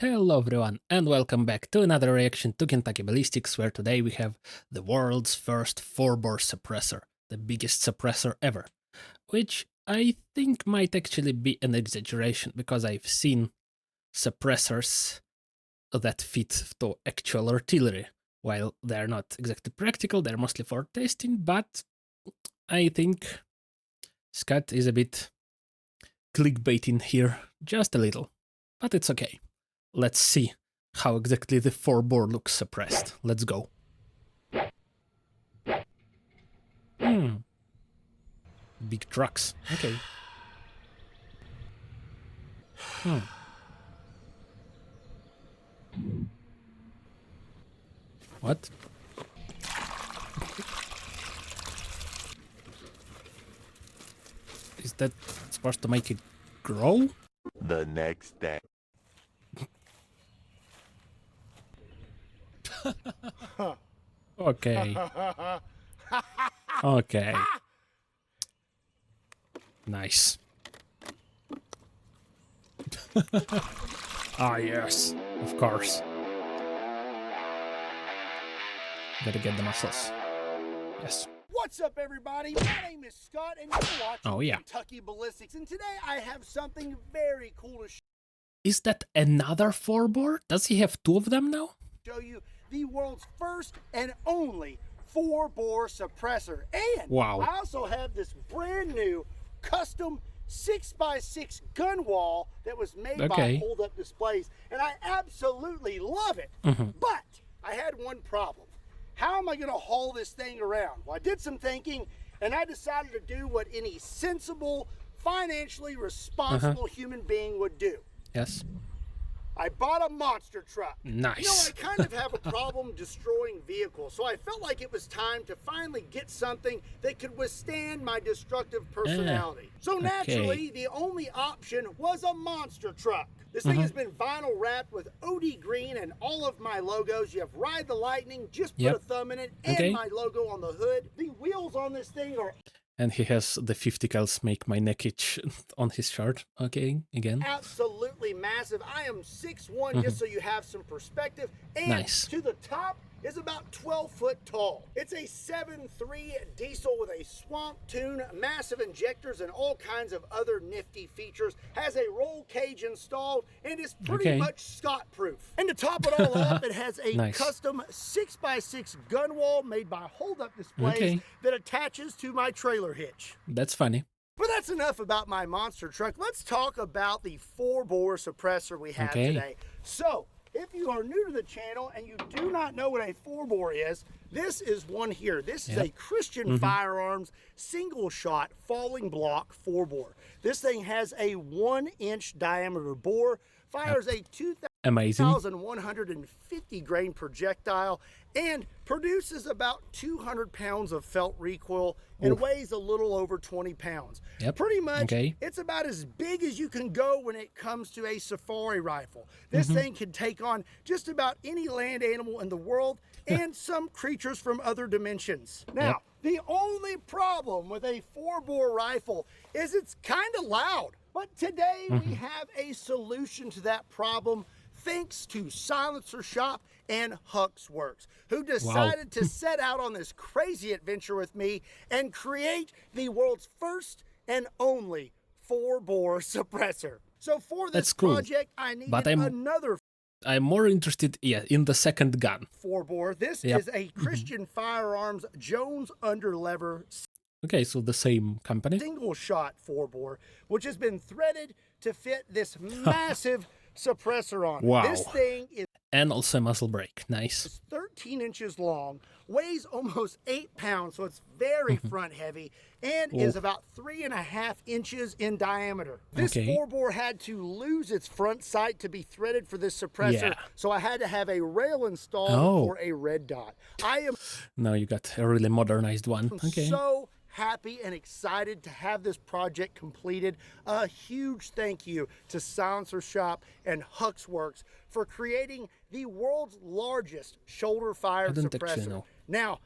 Hello everyone and welcome back to another reaction to Kentucky Ballistics, where today we have the world's first 4-bore suppressor, the biggest suppressor ever, which I think might actually be an exaggeration because I've seen suppressors that fit to actual artillery. While they're not exactly practical, they're mostly for testing, but I think Scott is a bit clickbaiting here, just a little, but it's okay. Let's see how exactly the 4-bore looks suppressed. Let's go. Big trucks. Okay. What? Is that supposed to make it grow? The next day. Okay. Okay. Nice. Ah, yes. Of course. Gotta get the muscles. Yes. What's up, everybody? My name is Scott, and you're watching Kentucky Ballistics. And today I have something very cool to Is that another 4-bore? Does he have 2 of them now? show you. The world's first and only 4-bore suppressor. And wow. I also have this brand new custom 6x6 gun wall that was made by hold-up displays, and I absolutely love it. But I had one problem. How am I going to haul this thing around? Well, I did some thinking, and I decided to do what any sensible, financially responsible human being would do. Yes. I bought a monster truck. Nice. You know, I kind of have a problem destroying vehicles, so I felt like it was time to finally get something that could withstand my destructive personality. So naturally, the only option was a monster truck. This thing has been vinyl wrapped with OD green and all of my logos. You have Ride the Lightning, just put a thumb in it, and my logo on the hood. The wheels on this thing are... And he has the 50 cals make my neck itch on his chart. Okay, again. Absolutely massive. I am 6'1", just so you have some perspective. And to the top is about 12 foot tall. It's a 7.3 diesel with a swamp tune, massive injectors, and all kinds of other nifty features. Has a roll cage installed and is pretty much Scott proof. And to top it all up, it has a custom 6x6 gun wall made by hold-up displays that attaches to my trailer hitch. That's funny. But that's enough about my monster truck. Let's talk about the 4-bore suppressor we have today. So, if you are new to the channel and you do not know what a 4-bore is, this is one here. This is a Christian Firearms single shot falling block 4-bore. This thing has a 1-inch diameter bore, fires a 2,150 grain projectile, and produces about 200 pounds of felt recoil and weighs a little over 20 pounds. Pretty much, it's about as big as you can go when it comes to a safari rifle. This thing can take on just about any land animal in the world and some creatures from other dimensions. Now, the only problem with a 4-bore rifle is it's kind of loud. But today we have a solution to that problem, thanks to Silencer Shop and Huxworks, who decided to set out on this crazy adventure with me and create the world's first and only 4-bore suppressor. So for this project, I needed another. I'm more interested, in the second gun. 4-bore. This is a Christian Firearms Jones underlever. Okay, so the same company. Single shot 4-bore, which has been threaded to fit this massive suppressor on. This thing is... And also a muzzle brake. Nice. It's 13 inches long, weighs almost 8 pounds, so it's very front heavy, and is about 3.5 inches in diameter. This 4-bore had to lose its front sight to be threaded for this suppressor, so I had to have a rail installed for a red dot. I am... Now you got a really modernized one. So happy and excited to have this project completed. A huge thank you to Silencer Shop and Huxworks for creating the world's largest shoulder-fired suppressor. Now,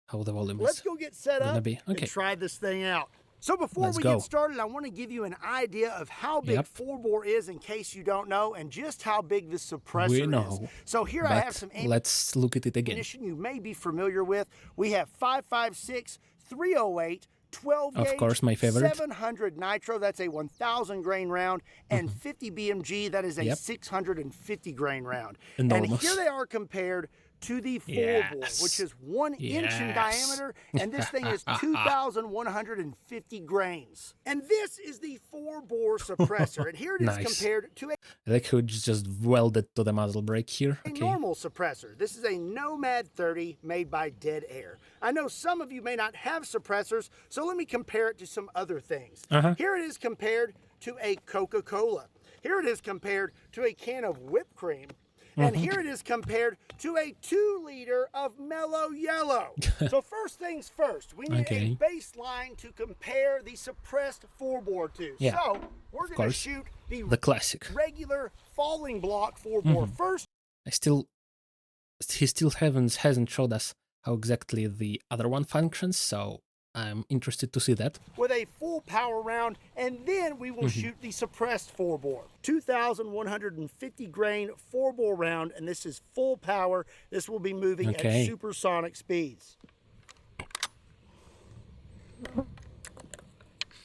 how the volume let's go get set up and try this thing out. So before we get started, I want to give you an idea of how big 4-bore is in case you don't know, and just how big the suppressor is. So here I have some ammunition. Let's look at it again. You may be familiar with. We have 5.56, 308, 12 gauge, of course, my favorite. 700 nitro, that's a 1,000 grain round, and 50 BMG, that is a 650 grain round. Enormous. And here they are compared to the 4-bore, which is 1 inch in diameter, and this thing is 2,150 grains. And this is the 4-bore suppressor, and here it is compared to a like how it's just welded to the muzzle brake here. A normal suppressor. This is a Nomad 30 made by Dead Air. I know some of you may not have suppressors, so let me compare it to some other things. Here it is compared to a Coca-Cola. Here it is compared to a can of whipped cream. And here it is compared to a 2-liter of Mellow Yellow. So first things first, we need a baseline to compare the suppressed 4-bore to. So we're going to shoot the classic regular falling block 4-bore first. He still hasn't showed us how exactly the other one functions, so I'm interested to see that. With a full power round, and then we will shoot the suppressed 4-bore. 2,150 grain 4-bore round, and this is full power. This will be moving at supersonic speeds.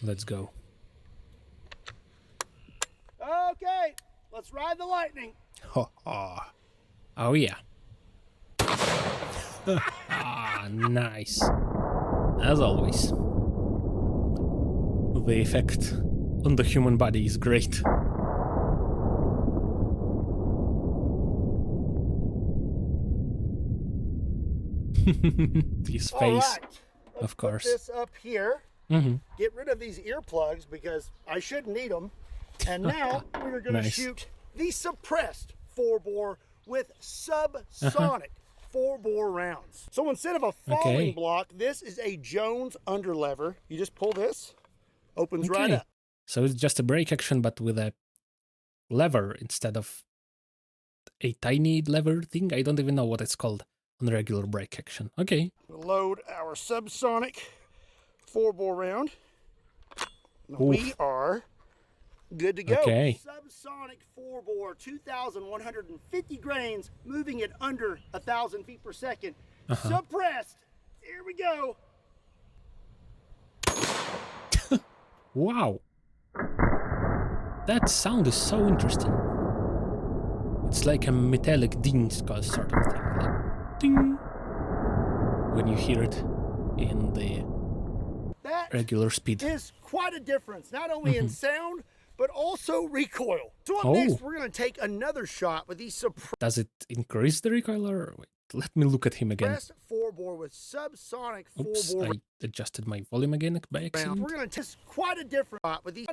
Let's go. Okay, let's ride the lightning. Oh yeah. Nice. As always. The effect on the human body is great. His face, of course. Put this up here. Get rid of these earplugs because I shouldn't need them. And now we're going to shoot the suppressed 4-bore with subsonic 4-bore rounds. So instead of a falling block, this is a Jones underlever. You just pull this, opens right up. So it's just a brake action, but with a lever instead of a tiny lever thing. I don't even know what it's called on the regular brake action. Okay. We'll load our subsonic 4-bore round. We are good to go. Subsonic 4-bore, 2,150 grains, moving at under 1,000 feet per second. Suppressed. Here we go. Wow. That sound is so interesting. It's like a metallic ding sort of thing. Like ding. When you hear it in the regular speed. That is quite a difference, not only in sound, but also recoil. So up next, we're going to take another shot with these Does it increase the recoil or wait, let me look at him again. Suppressed 4-bore with subsonic 4-bore. Oops, I adjusted my volume again by accident. We're going to test quite a different shot with these.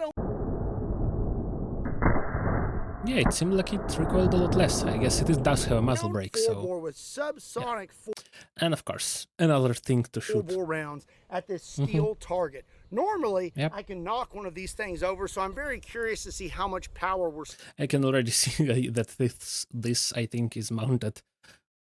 Yeah, it seemed like it recoiled a lot less. I guess it does have a muzzle brake, so. 4-bore with subsonic 4. And of course, another thing to shoot. 4-bore rounds at this steel target. Normally, I can knock one of these things over, so I'm very curious to see how much power we're. I can already see that this I think is mounted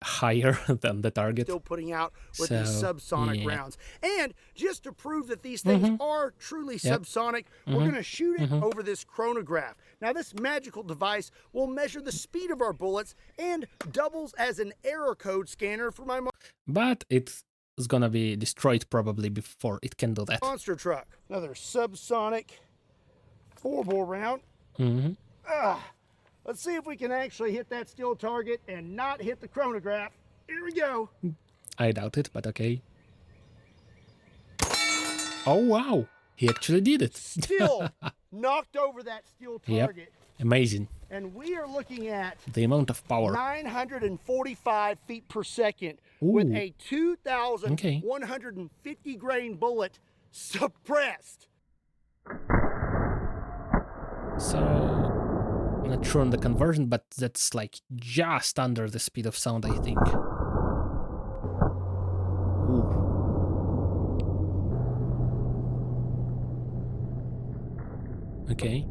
higher than the target. Still putting out with these subsonic rounds. And just to prove that these things are truly subsonic, we're going to shoot it over this chronograph. Now this magical device will measure the speed of our bullets and doubles as an error code scanner for my but it's gonna be destroyed probably before it can do that. Monster truck. Another subsonic 4-bore round. Let's see if we can actually hit that steel target and not hit the chronograph. Here we go. I doubt it, but okay. Oh, wow. He actually did it. Still knocked over that steel target. Amazing. And we are looking at the amount of power. 945 feet per second with a 2,150 grain bullet suppressed. So, I'm not sure on the conversion, but that's like just under the speed of sound, I think. Okay.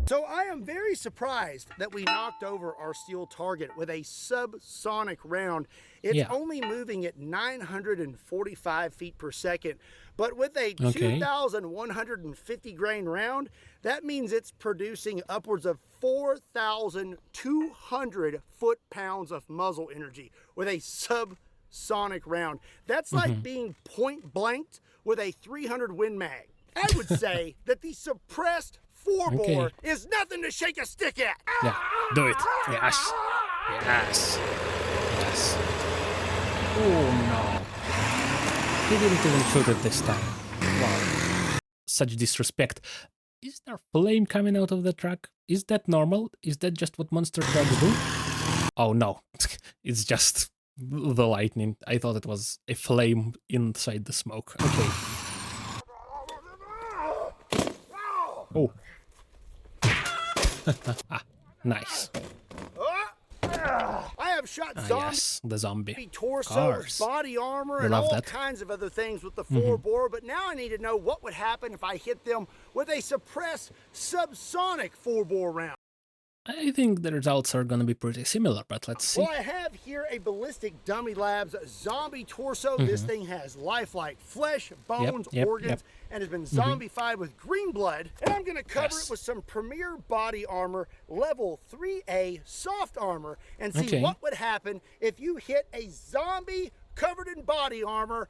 So I am very surprised that we knocked over our steel target with a subsonic round. It's only moving at 945 feet per second, but with a 2,150 grain round, that means it's producing upwards of 4,200 foot-pounds of muzzle energy with a subsonic round. That's like being point blanked with a 300 Win Mag. I would say that the suppressed 4-bore is nothing to shake a stick at. Yeah, do it. Yes. Yes. Yes. Oh no. He didn't even shoot it this time. Wow. Such disrespect. Is there flame coming out of the truck? Is that normal? Is that just what monster trucks do? Oh no. It's just the lightning. I thought it was a flame inside the smoke. Okay. Oh. Nice. I have shot zombies, yes, the zombie. torsos, body armor, and all kinds of other things with the 4-bore, but now I need to know what would happen if I hit them with a suppressed subsonic 4-bore round. I think the results are going to be pretty similar, but let's see. Well, I have here a Ballistic Dummy Labs zombie torso. This thing has lifelike flesh, bones, organs, and has been zombified with green blood. And I'm going to cover it with some Premier Body Armor level 3A soft armor and see what would happen if you hit a zombie covered in body armor.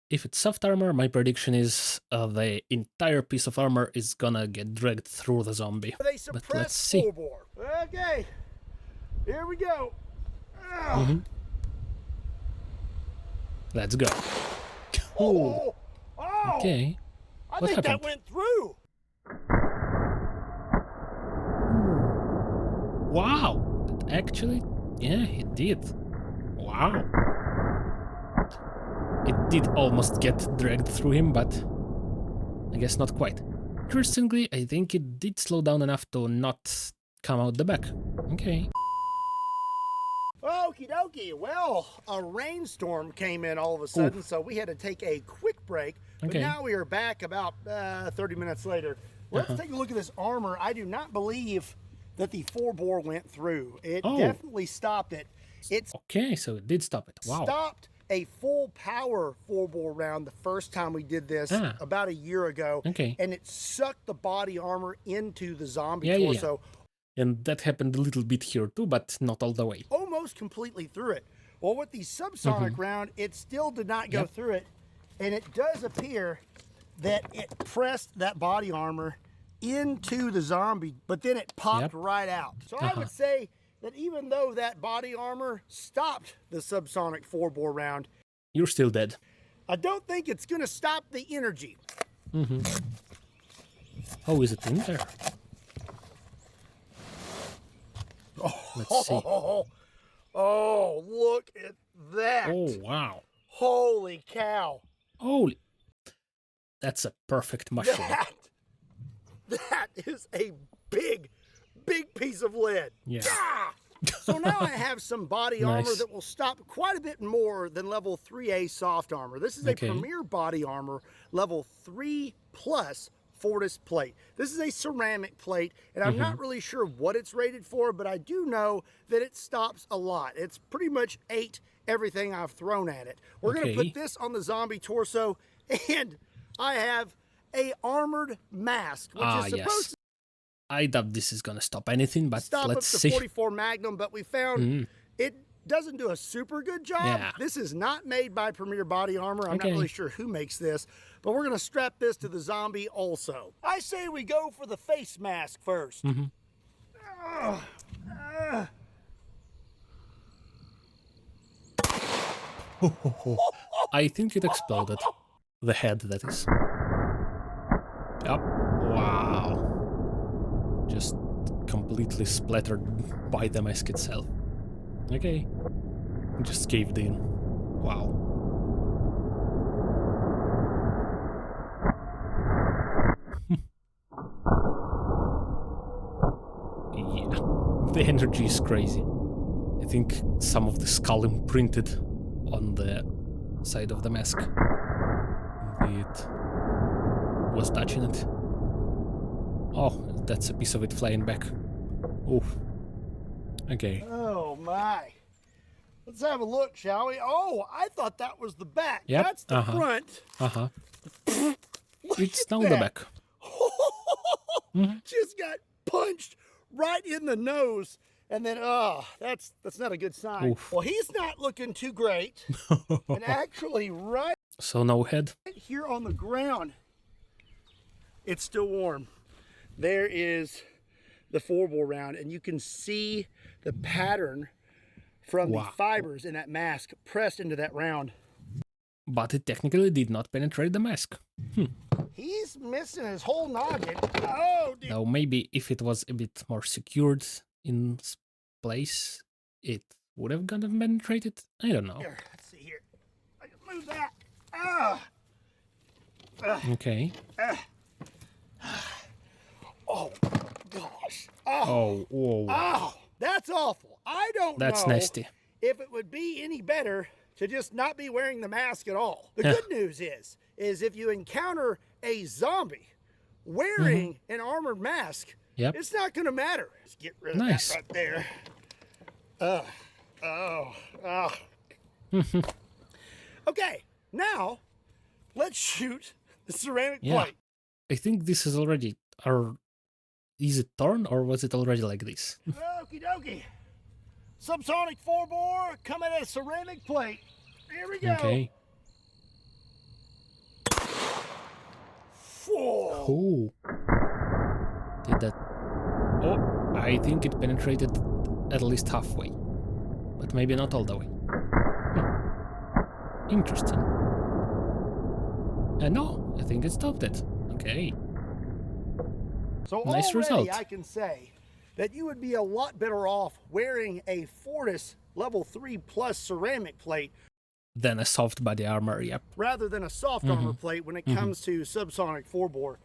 If it's soft armor, my prediction is the entire piece of armor is gonna get dragged through the zombie. But let's see. Okay, here we go. Let's go. Oh. Okay. I think that went through. Wow. Actually, yeah, it did. Wow. It did almost get dragged through him, but I guess not quite. Interestingly, I think it did slow down enough to not come out the back. Okay. Okie dokie. Well, a rainstorm came in all of a sudden, so we had to take a quick break. But now we are back about 30 minutes later. Let's take a look at this armor. I do not believe that the 4-bore went through. It definitely stopped it. Okay, so it did stop it. Wow. Stopped a full power 4-bore round the first time we did this about a year ago. And it sucked the body armor into the zombie torso. And that happened a little bit here too, but not all the way. Almost completely through it. Well, with the subsonic round, it still did not go through it. And it does appear that it pressed that body armor into the zombie, but then it popped right out. So I would say that even though that body armor stopped the subsonic 4-bore round, you're still dead. I don't think it's going to stop the energy. Oh, is it in there? Let's see. Oh, look at that. Oh, wow. Holy cow. Holy. That's a perfect mushroom. That is a big piece of lead. Yeah. So now I have some body armor that will stop quite a bit more than level 3A soft armor. This is a Premier Body Armor level 3 plus Fortis plate. This is a ceramic plate, and I'm not really sure what it's rated for, but I do know that it stops a lot. It's pretty much ate everything I've thrown at it. We're going to put this on the zombie torso, and I have a armored mask, which is supposed to I doubt this is going to stop anything, but let's see. Stop up the 44 Magnum, but we found it doesn't do a super good job. This is not made by Premier Body Armor. I'm not really sure who makes this, but we're going to strap this to the zombie also. I say we go for the face mask first. I think it exploded. The head, that is. Yep. Wow. Just completely splattered by the mask itself. Okay. Just caved in. Wow. Yeah. The energy is crazy. I think some of the skull imprinted on the side of the mask. It was touching it. Oh, that's a piece of it flying back. Oof. Okay. Oh my. Let's have a look, shall we? Oh, I thought that was the back. Yep. That's the front. It's now the back. Just got punched right in the nose. And then, that's not a good sign. Oof. Well, he's not looking too great. And actually, right So no head? here on the ground, it's still warm. There is the 4-bore round, and you can see the pattern from the fibers in that mask pressed into that round. But it technically did not penetrate the mask. He's missing his whole noggin. Oh, dude. Now maybe if it was a bit more secured in place, it would have gotten penetrated. I don't know. Here, let's see here. I can move that. Okay. Oh, gosh. Oh, whoa. Oh, that's awful. I don't know. That's nasty. If it would be any better to just not be wearing the mask at all. The good news is if you encounter a zombie wearing an armored mask, it's not going to matter. Let's get rid of that right there. Okay, now let's shoot the ceramic plate. I think this is already is it torn or was it already like this? Okie dokie. Subsonic 4-bore coming at a ceramic plate. Here we go. Okay. Whoa. Oh. Did that? Oh, I think it penetrated at least halfway, but maybe not all the way. Interesting. No, I think it stopped it. Okay. So nice already result. I can say that you would be a lot better off wearing a Fortis level 3+ ceramic plate than a soft body armor, rather than a soft armor plate when it comes to subsonic 4-bore.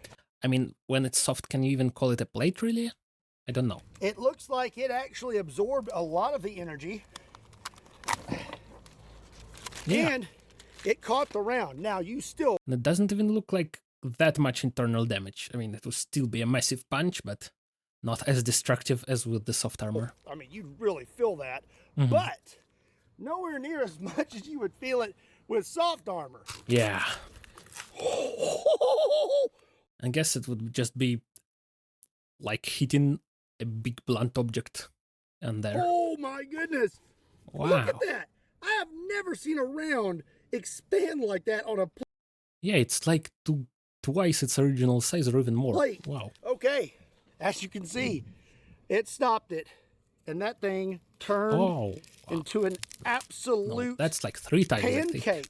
I mean, when it's soft, can you even call it a plate, really? I don't know. It looks like it actually absorbed a lot of the energy. And it caught the round. Now, you still... And it doesn't even look like that much internal damage. I mean, it will still be a massive punch, but not as destructive as with the soft armor. I mean, you'd really feel that, but nowhere near as much as you would feel it with soft armor. Yeah. I guess it would just be like hitting a big blunt object and there. Oh my goodness. Wow. Look at that. I have never seen a round expand like that on a plate. Yeah, it's like twice its original size or even more. Wow. Okay. As you can see, it stopped it. And that thing turned into an absolute that's like 3 times, pancake.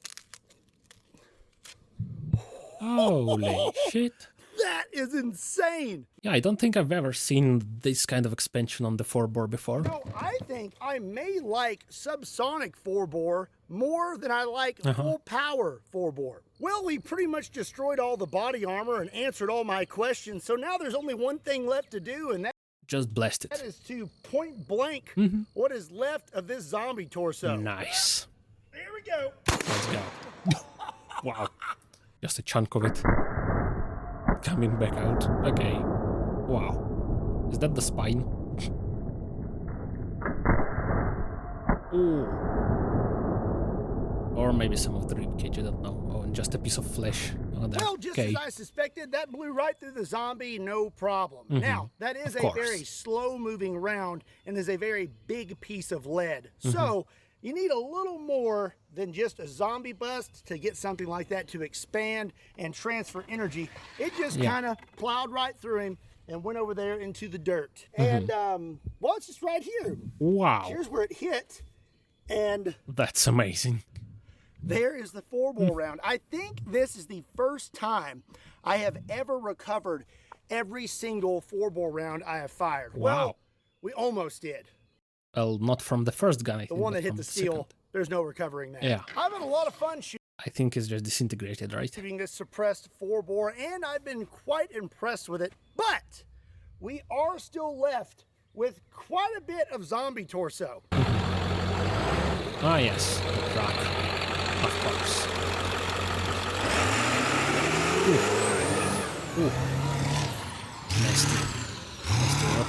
Holy shit. That is insane. Yeah, I don't think I've ever seen this kind of expansion on the 4-bore before. No, I think I may like subsonic 4-bore more than I like full power 4-bore. Well, we pretty much destroyed all the body armor and answered all my questions, so now there's only one thing left to do, and just blast it. That is to point blank what is left of this zombie torso. Nice. Here we go. Let's go. Wow. Just a chunk of it. Coming back out. Okay. Wow. Is that the spine? Ooh. Or maybe some of the ribcage, I don't know. Oh, and just a piece of flesh. Oh, well, just as I suspected, that blew right through the zombie, no problem. Now, that is a very slow-moving round and is a very big piece of lead. So, you need a little more than just a zombie bust to get something like that to expand and transfer energy. It just kind of plowed right through him and went over there into the dirt. And, well, it's just right here. Wow. Here's where it hit. And that's amazing. There is the 4-bore round. I think this is the first time I have ever recovered every single 4-bore round I have fired. Wow. Well, we almost did. Well, not from the first gun, I think. The one that hit the steel, there's no recovering that. Yeah. I've had a lot of fun shooting. I think it's just disintegrated, right? Shooting this suppressed 4-bore, and I've been quite impressed with it. But we are still left with quite a bit of zombie torso. Ah, yes, the truck. Of course. Ooh. Ooh. Nasty. Nasty work.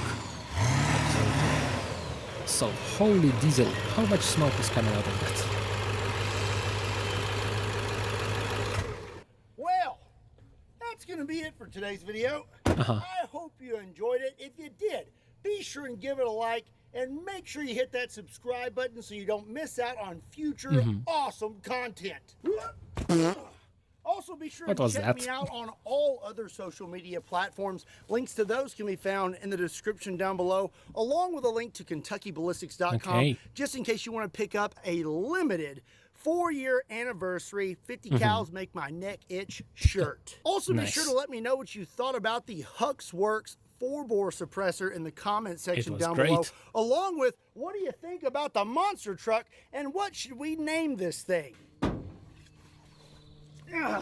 Absolutely. So, holy diesel, how much smoke is coming out of that? Well, that's going to be it for today's video. I hope you enjoyed it. If you did, be sure and give it a like, and make sure you hit that subscribe button so you don't miss out on future awesome content. Also, be sure to check me out on all other social media platforms. Links to those can be found in the description down below, along with a link to KentuckyBallistics.com, just in case you want to pick up a limited 4-year anniversary 50 cows make my neck itch shirt. Also, be sure to let me know what you thought about the Huxworks 4-bore suppressor in the comment section down below, along with what do you think about the monster truck and what should we name this thing? And as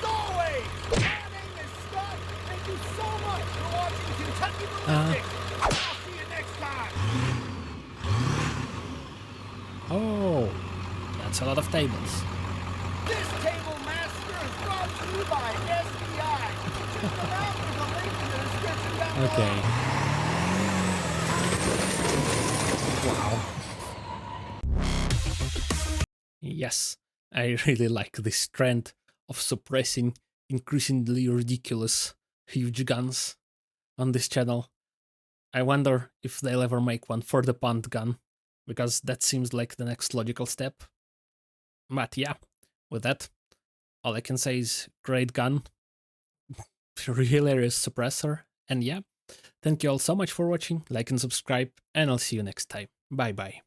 always, my name is Scott. Thank you so much for watching Kentucky Ballistics. I'll see you next time. Oh, that's a lot of tables. This table massacre is brought to you by SBI. Check them out. There's a link in the description down below. Okay. Wow. Yes, I really like this trend of suppressing increasingly ridiculous huge guns on this channel. I wonder if they'll ever make one for the punt gun, because that seems like the next logical step. But yeah, with that, all I can say is great gun, hilarious suppressor, and yeah, thank you all so much for watching, like and subscribe, and I'll see you next time. Bye bye.